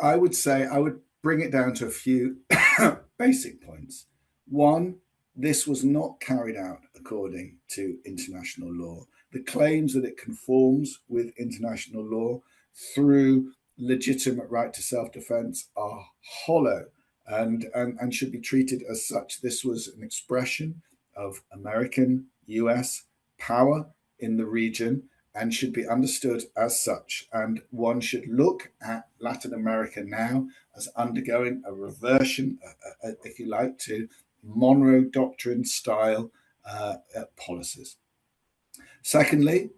I would say I would bring it down to a few basic points. One, this was not carried out according to international law. The claims that it conforms with international law through legitimate right to self-defense are hollow and should be treated as such. This was an expression of American, US power in the region and should be understood as such. And one should look at Latin America now as undergoing a reversion, if you like, to Monroe Doctrine style policies. Secondly,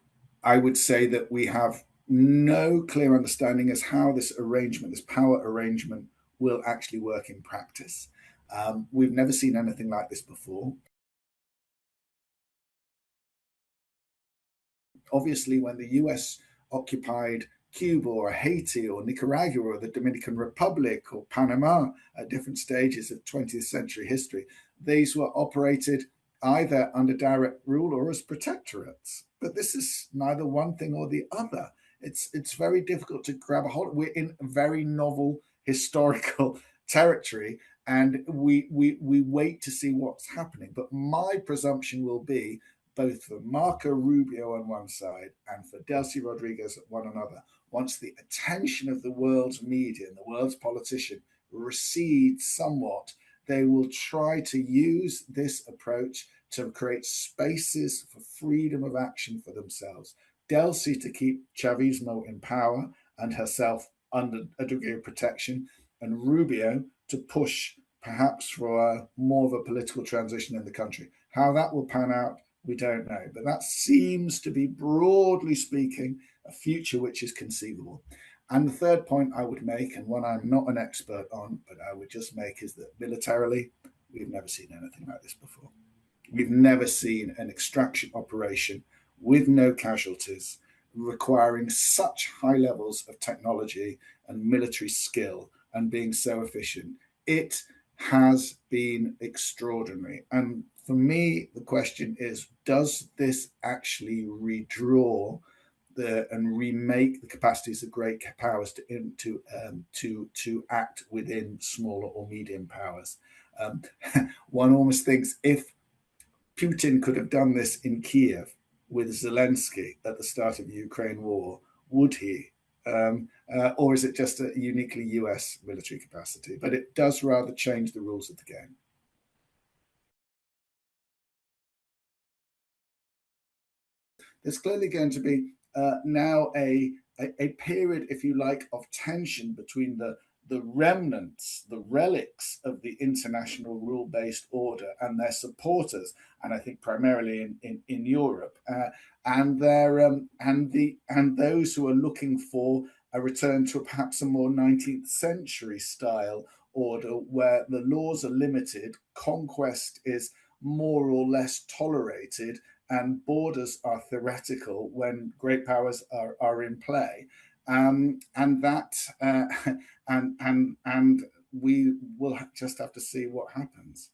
I would say that we have no clear understanding as how this arrangement, this power arrangement, will actually work in practice. We've never seen anything like this before. Obviously, when the US occupied Cuba or Haiti or Nicaragua or the Dominican Republic or Panama at different stages of 20th century history, these were operated either under direct rule or as protectorates. But this is neither one thing or the other. It's very difficult to grab a hold. We're in very novel historical territory, and we wait to see what's happening. But my presumption will be both for Marco Rubio on one side and for Delcy Rodriguez at one another, once the attention of the world's media and the world's politician recedes somewhat, they will try to use this approach to create spaces for freedom of action for themselves. Delcy to keep Chavismo in power and herself under a degree of protection, and Rubio to push perhaps for more of a political transition in the country. How that will pan out, we don't know. But that seems to be, broadly speaking, a future which is conceivable. And the third point I would make, and one I'm not an expert on, but I would just make, is that militarily, we've never seen anything like this before. We've never seen an extraction operation with no casualties requiring such high levels of technology and military skill and being so efficient. It has been extraordinary. And for me, the question is, does this actually redraw and remake the capacities of great powers to act within smaller or medium powers? One almost thinks, if Putin could have done this in Kiev with Zelensky at the start of the Ukraine war, would he? Or is it just a uniquely US military capacity? But it does rather change the rules of the game. There's clearly going to be now a period, if you like, of tension between the remnants, the relics of the international rule-based order and their supporters, and I think primarily in Europe, and those who are looking for a return to perhaps a more 19th century style order where the laws are limited, conquest is more or less tolerated, and borders are theoretical when great powers are in play, and that and we will just have to see what happens.